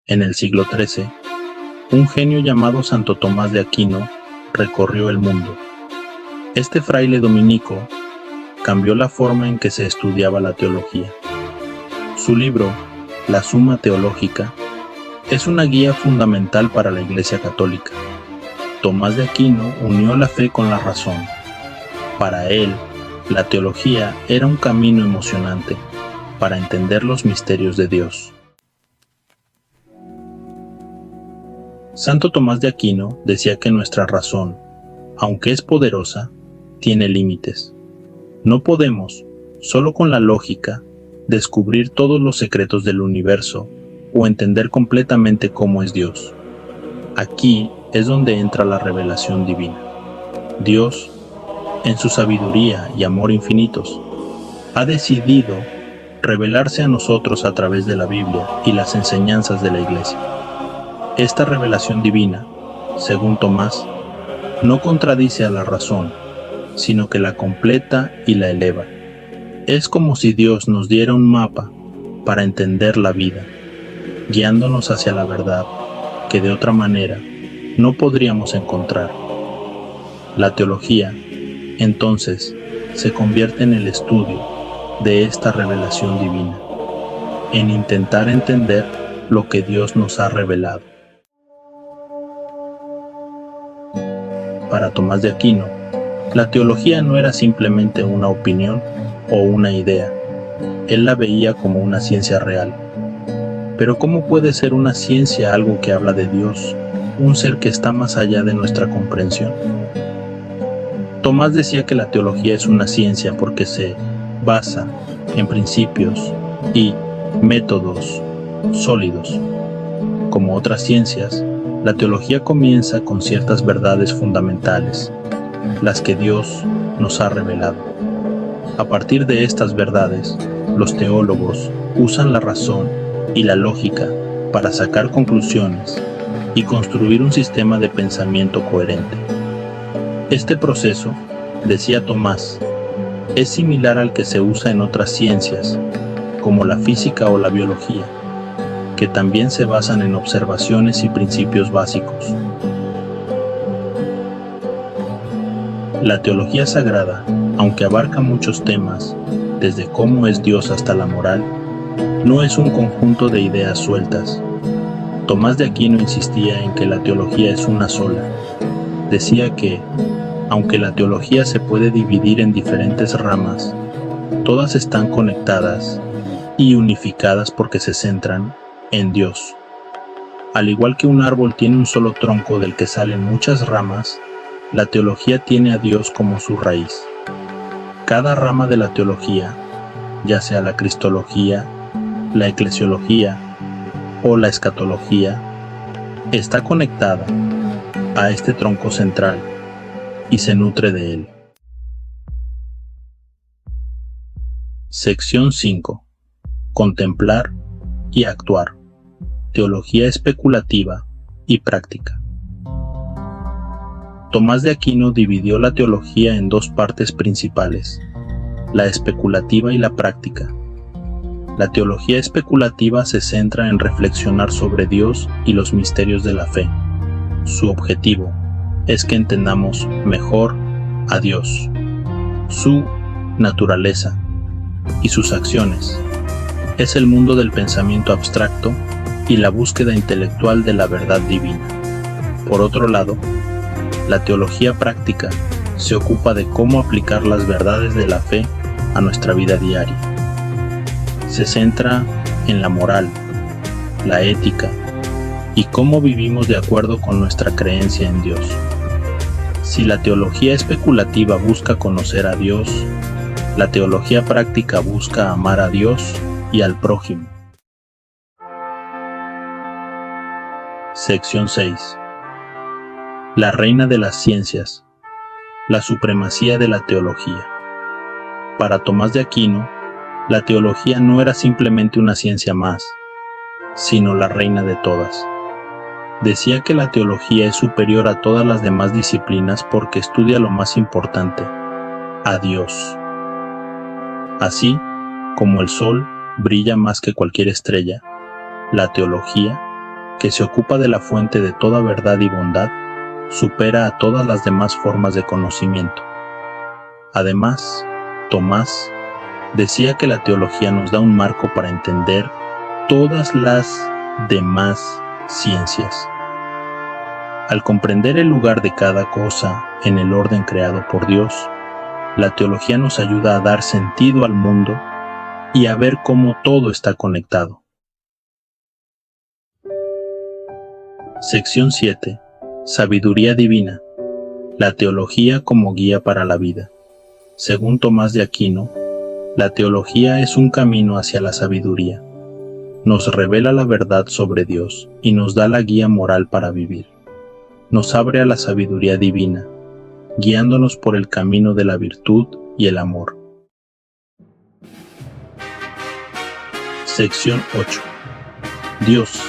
En el siglo XIII, un genio llamado Santo Tomás de Aquino recorrió el mundo. Este fraile dominico cambió la forma en que se estudiaba la teología. Su libro, La Suma Teológica, es una guía fundamental para la Iglesia Católica. Tomás de Aquino unió la fe con la razón. Para él, la teología era un camino emocionante para entender los misterios de Dios. Santo Tomás de Aquino decía que nuestra razón, aunque es poderosa, tiene límites. No podemos, solo con la lógica, descubrir todos los secretos del universo o entender completamente cómo es Dios. Aquí es donde entra la revelación divina. Dios, en su sabiduría y amor infinitos, ha decidido revelarse a nosotros a través de la Biblia y las enseñanzas de la Iglesia. Esta revelación divina, según Tomás, no contradice a la razón, sino que la completa y la eleva. Es como si Dios nos diera un mapa para entender la vida, guiándonos hacia la verdad que de otra manera no podríamos encontrar. La teología, entonces, se convierte en el estudio de esta revelación divina, en intentar entender lo que Dios nos ha revelado. Para Tomás de Aquino, la teología no era simplemente una opinión o una idea. Él la veía como una ciencia real. Pero ¿cómo puede ser una ciencia algo que habla de Dios, un ser que está más allá de nuestra comprensión? Tomás decía que la teología es una ciencia porque se basa en principios y métodos sólidos. Como otras ciencias, la teología comienza con ciertas verdades fundamentales, las que Dios nos ha revelado. A partir de estas verdades, los teólogos usan la razón y la lógica para sacar conclusiones y construir un sistema de pensamiento coherente. Este proceso, decía Tomás, es similar al que se usa en otras ciencias, como la física o la biología, que también se basan en observaciones y principios básicos. La teología sagrada, aunque abarca muchos temas, desde cómo es Dios hasta la moral, no es un conjunto de ideas sueltas. Tomás de Aquino insistía en que la teología es una sola. Decía que, aunque la teología se puede dividir en diferentes ramas, todas están conectadas y unificadas porque se centran en Dios. Al igual que un árbol tiene un solo tronco del que salen muchas ramas, la teología tiene a Dios como su raíz. Cada rama de la teología, ya sea la cristología, la eclesiología o la escatología, está conectada a este tronco central y se nutre de él. Sección 5. Contemplar y actuar. Teología especulativa y práctica. Tomás de Aquino dividió la teología en dos partes principales, la especulativa y la práctica. La teología especulativa se centra en reflexionar sobre Dios y los misterios de la fe. Su objetivo es que entendamos mejor a Dios, su naturaleza y sus acciones. Es el mundo del pensamiento abstracto y la búsqueda intelectual de la verdad divina. Por otro lado, la teología práctica se ocupa de cómo aplicar las verdades de la fe a nuestra vida diaria. Se centra en la moral, la ética y cómo vivimos de acuerdo con nuestra creencia en Dios. Si la teología especulativa busca conocer a Dios, la teología práctica busca amar a Dios y al prójimo. Sección 6. La reina de las ciencias, la supremacía de la teología. Para Tomás de Aquino, la teología no era simplemente una ciencia más, sino la reina de todas. Decía que la teología es superior a todas las demás disciplinas porque estudia lo más importante, a Dios. Así como el sol brilla más que cualquier estrella, la teología que se ocupa de la fuente de toda verdad y bondad, supera a todas las demás formas de conocimiento. Además, Tomás decía que la teología nos da un marco para entender todas las demás ciencias. Al comprender el lugar de cada cosa en el orden creado por Dios, la teología nos ayuda a dar sentido al mundo y a ver cómo todo está conectado. Sección 7. Sabiduría divina. La teología como guía para la vida. Según Tomás de Aquino, la teología es un camino hacia la sabiduría. Nos revela la verdad sobre Dios y nos da la guía moral para vivir. Nos abre a la sabiduría divina, guiándonos por el camino de la virtud y el amor. Sección 8. Dios,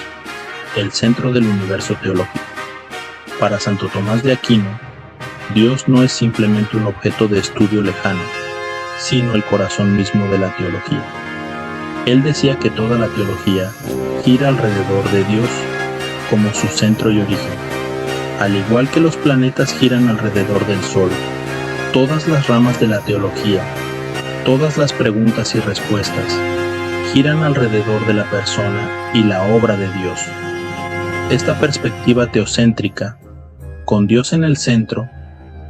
el centro del universo teológico. Para Santo Tomás de Aquino, Dios no es simplemente un objeto de estudio lejano, sino el corazón mismo de la teología. Él decía que toda la teología gira alrededor de Dios como su centro y origen. Al igual que los planetas giran alrededor del Sol, todas las ramas de la teología, todas las preguntas y respuestas, giran alrededor de la persona y la obra de Dios. Esta perspectiva teocéntrica, con Dios en el centro,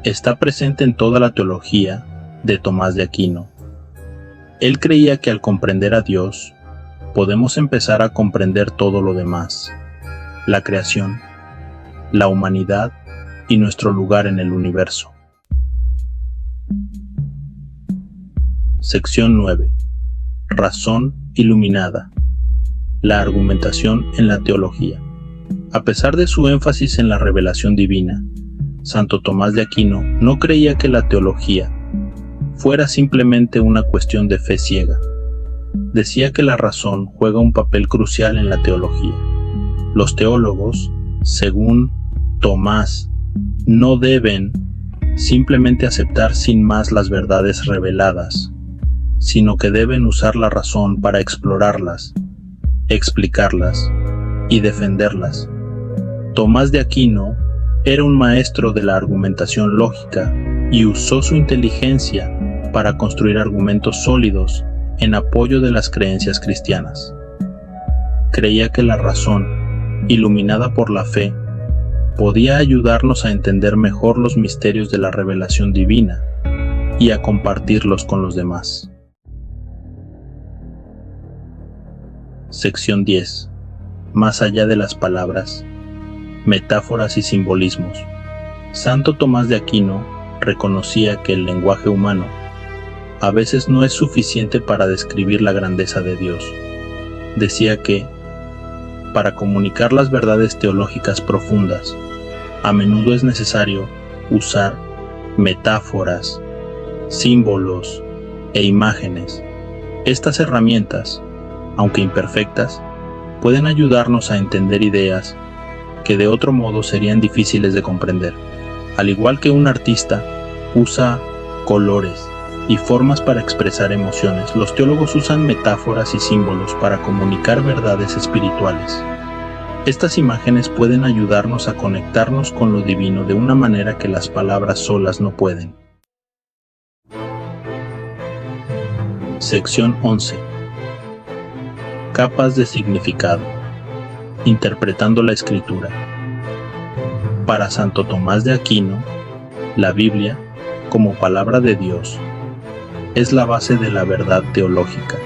está presente en toda la teología de Tomás de Aquino. Él creía que al comprender a Dios, podemos empezar a comprender todo lo demás, la creación, la humanidad y nuestro lugar en el universo. Sección 9. Razón iluminada. La argumentación en la teología. A pesar de su énfasis en la revelación divina, Santo Tomás de Aquino no creía que la teología fuera simplemente una cuestión de fe ciega. Decía que la razón juega un papel crucial en la teología. Los teólogos, según Tomás, no deben simplemente aceptar sin más las verdades reveladas, sino que deben usar la razón para explorarlas, explicarlas y defenderlas. Tomás de Aquino era un maestro de la argumentación lógica y usó su inteligencia para construir argumentos sólidos en apoyo de las creencias cristianas. Creía que la razón, iluminada por la fe, podía ayudarnos a entender mejor los misterios de la revelación divina y a compartirlos con los demás. Sección 10. Más allá de las palabras, metáforas y simbolismos. Santo Tomás de Aquino reconocía que el lenguaje humano a veces no es suficiente para describir la grandeza de Dios. Decía que, para comunicar las verdades teológicas profundas, a menudo es necesario usar metáforas, símbolos e imágenes. Estas herramientas, aunque imperfectas, pueden ayudarnos a entender ideas que de otro modo serían difíciles de comprender. Al igual que un artista usa colores y formas para expresar emociones, los teólogos usan metáforas y símbolos para comunicar verdades espirituales. Estas imágenes pueden ayudarnos a conectarnos con lo divino de una manera que las palabras solas no pueden. Sección 11. Capas de significado. Interpretando la Escritura. Para Santo Tomás de Aquino, la Biblia, como palabra de Dios, es la base de la verdad teológica.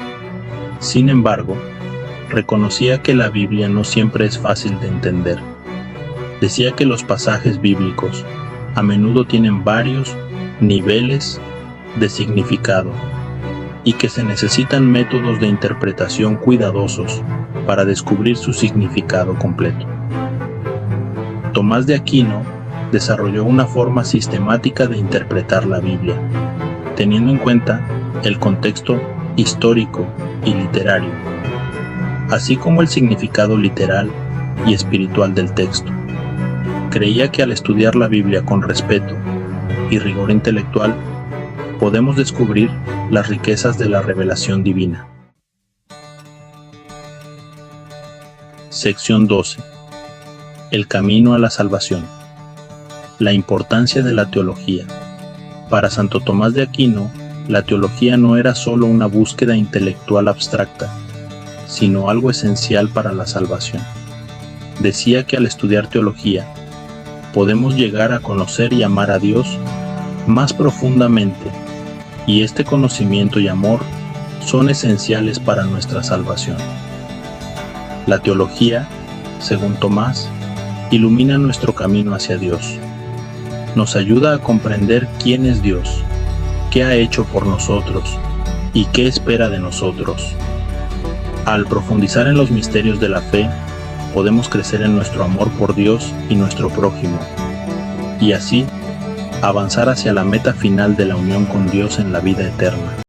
Sin embargo, reconocía que la Biblia no siempre es fácil de entender. Decía que los pasajes bíblicos a menudo tienen varios niveles de significado y que se necesitan métodos de interpretación cuidadosos para descubrir su significado completo. Tomás de Aquino desarrolló una forma sistemática de interpretar la Biblia, teniendo en cuenta el contexto histórico y literario, así como el significado literal y espiritual del texto. Creía que al estudiar la Biblia con respeto y rigor intelectual, podemos descubrir las riquezas de la revelación divina. Sección 12. El camino a la salvación. La importancia de la teología. Para Santo Tomás de Aquino, la teología no era solo una búsqueda intelectual abstracta, sino algo esencial para la salvación. Decía que al estudiar teología, podemos llegar a conocer y amar a Dios más profundamente, y este conocimiento y amor son esenciales para nuestra salvación. La teología, según Tomás, ilumina nuestro camino hacia Dios. Nos ayuda a comprender quién es Dios, qué ha hecho por nosotros y qué espera de nosotros. Al profundizar en los misterios de la fe, podemos crecer en nuestro amor por Dios y nuestro prójimo, y así avanzar hacia la meta final de la unión con Dios en la vida eterna.